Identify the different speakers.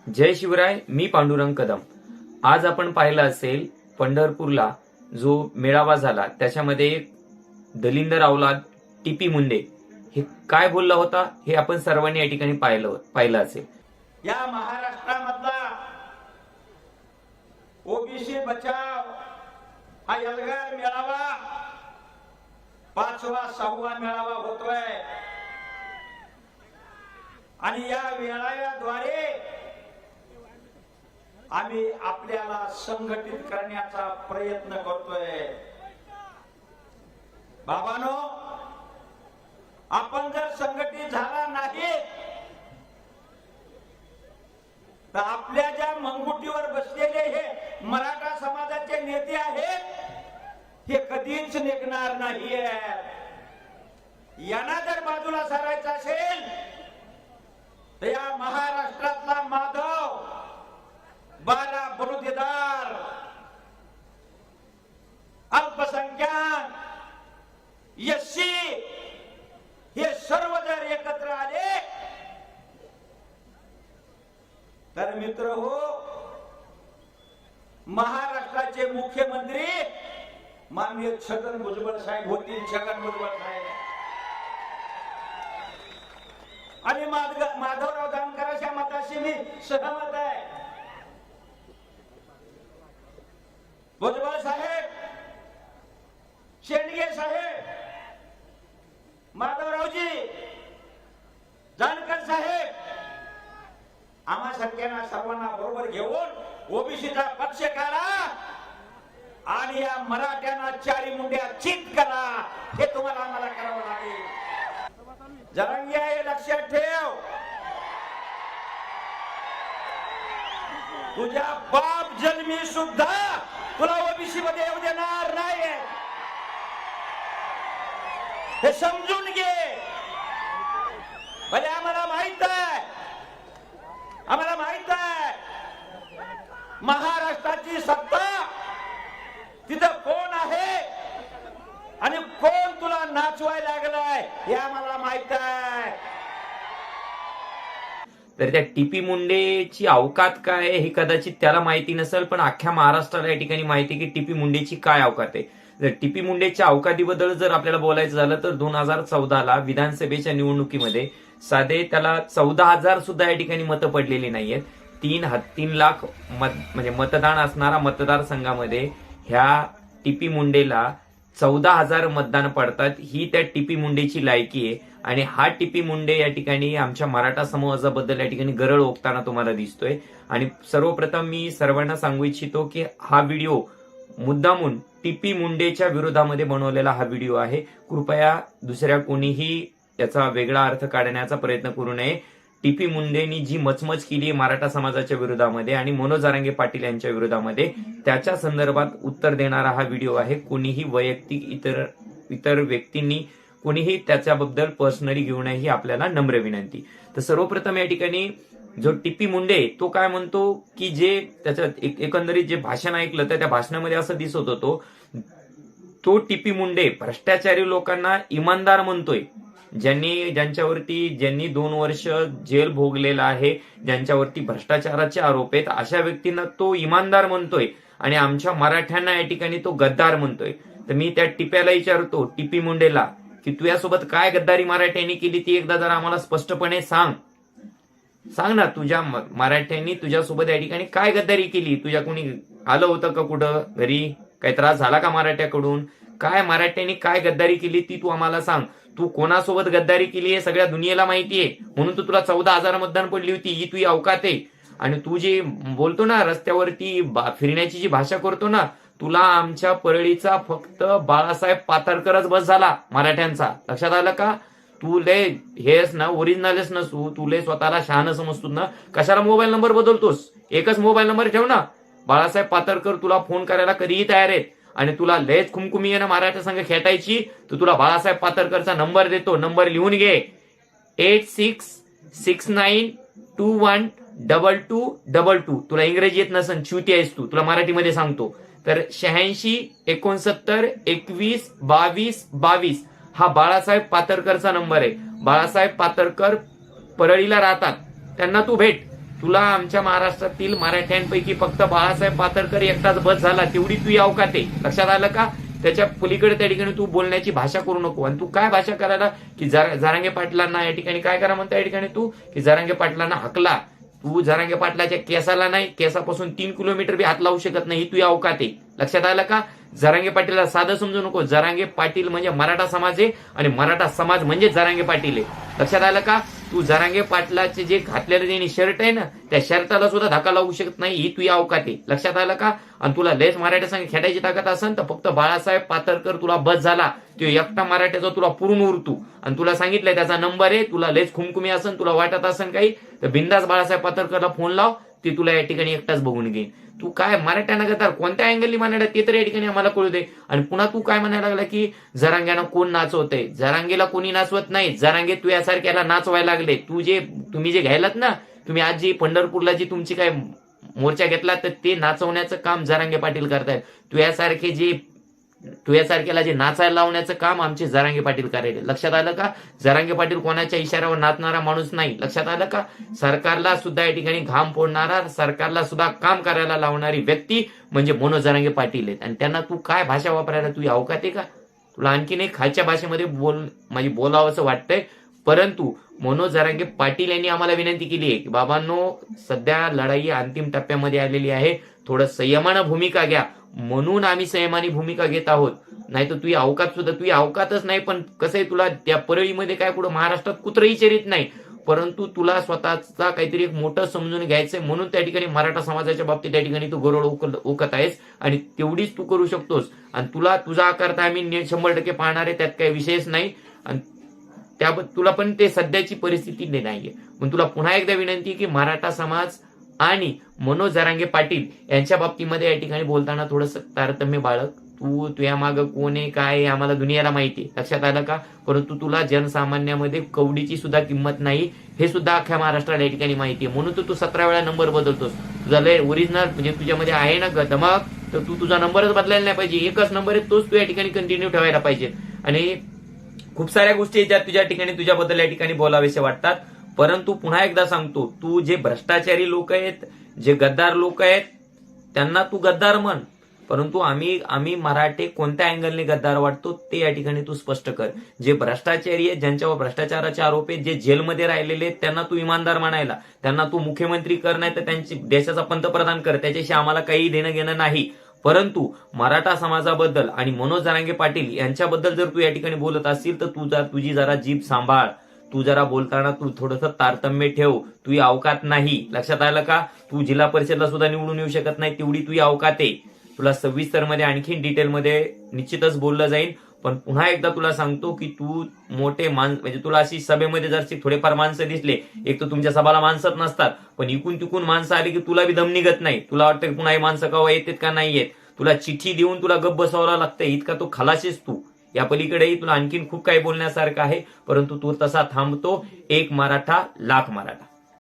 Speaker 1: जय शिवराय. मी पांडुरंग कदम. आज आपण पाहिलं असेल पंढरपूरला जो मेळावा झाला त्याच्यामध्ये दलिंदर अवलाद टीपी मुंडे हे काय बोलला होता हे आपण सर्वांनी या ठिकाणी पाहिलं असेल.
Speaker 2: या महाराष्ट्रामधला ओबीसी बचाव हा एल्गार मेळावा 5वा 6वा मेळावा होतोय आणि या मेळाव्याद्वारे आम्ही आपल्याला संघटित करण्याचा प्रयत्न करतोय. बाबांनो, आपण जर संघटित झाला नाही तर आपल्या ज्या मंगुटीवर बसलेले हे मराठा समाजाचे नेते आहेत हे कधीच निघणार नाहीये. यांना जर बाजूला सारायचं असेल तर या महाराष्ट्रातला माधव 12 बलुतेदार अल्पसंख्याक एससी हे सर्व जर एकत्र आले तर मित्र हो, महाराष्ट्राचे मुख्यमंत्री माननीय छगन भुजबळ साहेब होतील. छगन भुजबळ साहेब आणि माधवराव जानकरांच्या मताशी मी सहमत आहे. भुजबळ साहेब, शेंडगे साहेब, माधवरावजी, जानकर साहेब आम्हा सगळ्यांना सर्वांना बरोबर घेऊन ओबीसीचा पक्ष काढा आणि या मराठ्यांना चारी मुंड्या चित करा. हे तुम्हाला आम्हाला करावं लागेल. जरांगे हे लक्षात ठेव, तुझ्या बाप जन्मी सुद्धा तुला ओबीसी मध्ये येऊ देणार नाही. हे समजून घे. भले आम्हाला माहित आहे, आम्हाला माहित आहे महाराष्ट्राची सत्ता तिथं कोण आहे आणि कोण तुला नाचवायला लागलाय हे आम्हाला माहित आहे.
Speaker 1: तर त्या टीपी मुंडेची अवकात काय हे कदाचित त्याला माहिती नसेल, पण अख्ख्या महाराष्ट्राला या ठिकाणी माहिती की टीपी मुंडेची काय अवकात आहे. जर टीपी मुंडेच्या अवकातीबद्दल जर आपल्याला बोलायचं झालं तर 2014ला विधानसभेच्या निवडणुकीमध्ये साधे त्याला 14,000 सुद्धा या ठिकाणी मतं पडलेली नाहीयेत. 3 लाख म्हणजे मतदान असणारा मतदारसंघामध्ये ह्या टीपी मुंडेला 14,000 मतदान पडतात. ही त्या टीपी मुंडेची लायकी आहे आणि हा टीपी मुंडे या ठिकाणी आमच्या मराठा समाजाबद्दल या ठिकाणी गरळ ओकताना तुम्हाला दिसतोय. आणि सर्वप्रथम मी सर्वांना सांगू इच्छितो की हा व्हिडिओ मुद्दामून टीपी मुंडेच्या विरोधामध्ये बनवलेला हा व्हिडिओ आहे. कृपया दुसऱ्या कोणीही त्याचा वेगळा अर्थ काढण्याचा प्रयत्न करू नये. टीपी मुंडेंनी जी मचमच केली मराठा समाजाच्या विरोधामध्ये आणि मनोज जरांगे पाटील यांच्या विरोधामध्ये त्याच्या संदर्भात उत्तर देणारा हा व्हिडिओ आहे. कोणीही वैयक्तिक इतर व्यक्तींनी कोणीही त्याच्याबद्दल पर्सनली घेऊ नये ही आपल्याला नम्र विनंती. तर सर्वप्रथम या ठिकाणी जो टीपी मुंडे तो काय म्हणतो की जे त्याच्यात एकंदरीत जे भाषण ऐकलं तर त्या भाषणामध्ये असं दिसत होतो तो टीपी मुंडे भ्रष्टाचारी लोकांना इमानदार म्हणतोय. ज्यांनी 2 वर्ष जेल भोगलेला आहे, ज्यांच्यावरती भ्रष्टाचाराचे आरोप आहेत, अशा व्यक्तींना तो इमानदार म्हणतोय आणि आमच्या मराठ्यांना या ठिकाणी तो गद्दार म्हणतोय. तर मी त्या टिप्याला विचारतो, टीपी मुंडेला, की तुझ्यासोबत काय गद्दारी मराठ्यांनी केली ती एकदा जरा आम्हाला स्पष्टपणे सांग ना. तुझ्या मराठ्यांनी तुझ्यासोबत या ठिकाणी काय गद्दारी केली? तुझ्या कोणी आलं होतं का कुठं घरी? काही त्रास झाला का मराठ्याकडून? काय मराठ्यांनी काय गद्दारी केली ती तू आम्हाला सांग. तू कोणासोबत गद्दारी केली हे सगळ्या दुनियेला माहितीये, म्हणून तू तुला 14,000 मतदान पडली होती. ही तुझी अवकात आहे. आणि तू जे बोलतो ना रस्त्यावरती फिरण्याची जी भाषा करतो ना, तुला आमच्या परळीचा फक्त बाळासाहेब पातळकरच बस झाला मराठ्यांचा. लक्षात आलं का? तू लय हेस ना, ओरिजिनलच नसू, तू लय स्वतःला शहाणं समजतो ना. कशाला मोबाईल नंबर बदलतोस? एकच मोबाईल नंबर ठेव ना. बाळासाहेब पातळकर तुला फोन करायला कधीही तयार आहेत आणि तुला लयच खुमखुमी आहे ना मराठा संघ खेटायची, तर तुला बाळासाहेब पातळकरचा नंबर देतो. नंबर लिहून घे, 8669212222. तुला इंग्रजी येत नसन, च्युती आहेस तू, तुला मराठीमध्ये सांगतो. तर 8669212222 हा बाळासाहेब पातळकरचा नंबर आहे. बाळासाहेब पातळकर परळीला राहतात, त्यांना तू भेट. तुला आमच्या महाराष्ट्रातील मराठ्यांपैकी फक्त बाळासाहेब पातळकर एकटाच बस झाला, तेवढी तू अवकात आहे. लक्षात आलं का? त्याच्या पलीकडे त्या ठिकाणी तू बोलण्याची भाषा करू नको. आणि तू काय भाषा करायला की जरांगे पाटलांना या ठिकाणी काय करा म्हणता, या ठिकाणी तू की जरांगे पाटलांना हकला. तू जरांगे पाटलाच्या केसाला नाही, केसापासून 3 किलोमीटर बी हात लावू शकत नाही, ही तू अवकात आहे. लक्षात आलं का? जरांगे पाटीलला साधं समजू नको. जरांगे पाटील म्हणजे मराठा समाज आहे आणि मराठा समाज म्हणजे जरांगे पाटील आहे. लक्षात आलं का? तू जरांगे पाटलाचे जे घातलेलं त्यांनी शर्ट आहे ना, त्या शर्टाला सुद्धा धक्का लावू शकत नाही, ही तू अवकात आहे. लक्षात आलं का? आणि तुला लेस मराठा संघ खेळायची ताकद असेल तर फक्त बाळासाहेब पातळकर तुला बस झाला, तो एकटा मराठ्याचा तुला पुरून उरतू. आणि तुला सांगितलंय त्याचा नंबर आहे, तुला लेस खुमखुमी असेल, तुला वाटत असेल काही तर बिंदास बाळासाहेब पातळकरला फोन लाव, ते तुला या ठिकाणी एकटाच बघून घेईन. तू काय मराठ्यांना गद्दार कोणत्या अँगलनी म्हणायला ते तर या ठिकाणी आम्हाला कळू दे. आणि पुन्हा तू काय म्हणायला लागला की जरांग्यानं कोण नाचवतंय? जरांगेला कोणी नाचवत नाही. जरांगे तू यासारख्याला नाचवायला लागले. तुम्ही जे घ्यायलात ना, तुम्ही आज जी पंढरपूरला जी तुमची काय मोर्चा घेतला तर ते नाचवण्याचं काम जरांगे पाटील करतायत. तुझ्यासारख्याला जे नाचायला लावण्याचं काम आमचे जरांगे पाटील करायचे. लक्षात आलं का? जरांगे पाटील कोणाच्या इशाऱ्यावर नाचणारा माणूस नाही. लक्षात आलं का? सरकारला सुद्धा या ठिकाणी घाम फोडणारा, सरकारला सुद्धा काम करायला लावणारी व्यक्ती म्हणजे मनोज जरांगे पाटील आहेत. आणि त्यांना तू काय भाषा वापरायला तू अवकात आहे का? तुला आणखीन एक खालच्या भाषेमध्ये बोलावं असं वाटतंय. परंतु मनोज जरांगे पाटील यांनी आम्हाला विनंती केली आहे की बाबांनो, सध्या लढाई अंतिम टप्प्यामध्ये आलेली आहे, थोडं संयमानं भूमिका घ्या. म्हणून आम्ही संयमानी भूमिका घेत आहोत. नाही तर तुझी अवकात सुद्धा तुझी अवकातच नाही. पण कसं आहे, तुला त्या परळीमध्ये काय कुठं महाराष्ट्रात कुत्रही चरित नाही, परंतु तुला स्वतःचा काहीतरी एक मोठं समजून घ्यायचंय म्हणून त्या ठिकाणी मराठा समाजाच्या बाबतीत त्या ठिकाणी तू गरोड ओकत आहेस. आणि तेवढीच तू करू शकतोस. आणि तुला तुझा आकार आम्ही 100% पाहणार आहे, त्यात काही विषयच नाही. आणि त्याबद्दल तुला पण ते सध्याची परिस्थिती नाहीये. पण तुला पुन्हा एकदा विनंती की मराठा समाज आणि मनोज जरांगे पाटील यांच्या बाबतीमध्ये या ठिकाणी बोलताना थोडंसं तारतम्य बाळग. तुझ्या मागं कोण आहे काय आहे आम्हाला दुनियाला माहिती आहे. लक्षात आलं का? परंतु तुला जनसामान्यामध्ये कवडीची सुद्धा किंमत नाही हे सुद्धा अख्ख्या महाराष्ट्राला या ठिकाणी माहिती आहे. म्हणून तू 17 वेळा नंबर बदलतोस. तुझा लय ओरिजिनल म्हणजे तुझ्यामध्ये आहे ना धमक, तर तू तुझा नंबरच बदलायला नाही पाहिजे. एकच नंबर आहे, तोच तू या ठिकाणी कंटिन्यू ठेवायला पाहिजे. आणि खूप साऱ्या गोष्टी ज्या तुझ्या ठिकाणी तुझ्याबद्दल या ठिकाणी बोलावेसे वाटतात. परंतु पुन्हा एकदा सांगतो, तू जे भ्रष्टाचारी लोक आहेत, जे गद्दार लोक आहेत, त्यांना तू गद्दार म्हण. परंतु आम्ही मराठे कोणत्या अँगलने गद्दार वाटतो ते या ठिकाणी तू स्पष्ट कर. जे भ्रष्टाचारी आहेत, ज्यांच्यावर भ्रष्टाचाराचे आरोप आहेत, जे जेलमध्ये राहिलेले आहेत, त्यांना तू इमानदार म्हणायला, त्यांना तू मुख्यमंत्री कर, नाही तर त्यांची देशाचा पंतप्रधान कर, त्याच्याशी आम्हाला काही देणं घेणं नाही. परंतु मराठा समाजाबद्दल आणि मनोज जरांगे पाटील यांच्याबद्दल जर तू या ठिकाणी बोलत असशील तर तुझी जरा जीभ सांभाळ. तू जरा बोलताना तू थोडंसं तारतम्य ठेव. तू अवकात नाही. लक्षात आलं का? तू जिल्हा परिषदला सुद्धा निवडून येऊ शकत नाही, तेवढी तू अवकात आहे. तुला सविस्तर मध्ये आणखीन डिटेलमध्ये निश्चितच बोललं जाईल. पण पुन्हा एकदा तुला सांगतो की तू मोठे म्हणजे तुला अशी सभेमध्ये जर थोडेफार माणसं दिसले, एक तर तुमच्या सभाला माणसंच नसतात, पण इकून तिकून माणसं आली की तुला बी दम निघत नाही. तुला वाटतं की पुन्हा हे माणसं कवा येतात का नाही येत. तुला चिठ्ठी देऊन तुला गप्प बसवावं लागतं, इतका तो खलाशीस तू. या पलीकडेही तुला आणखीन खूप काही बोलण्यासारखं आहे, परंतु तू तसा थांबतो. एक मराठा लाख मराठा.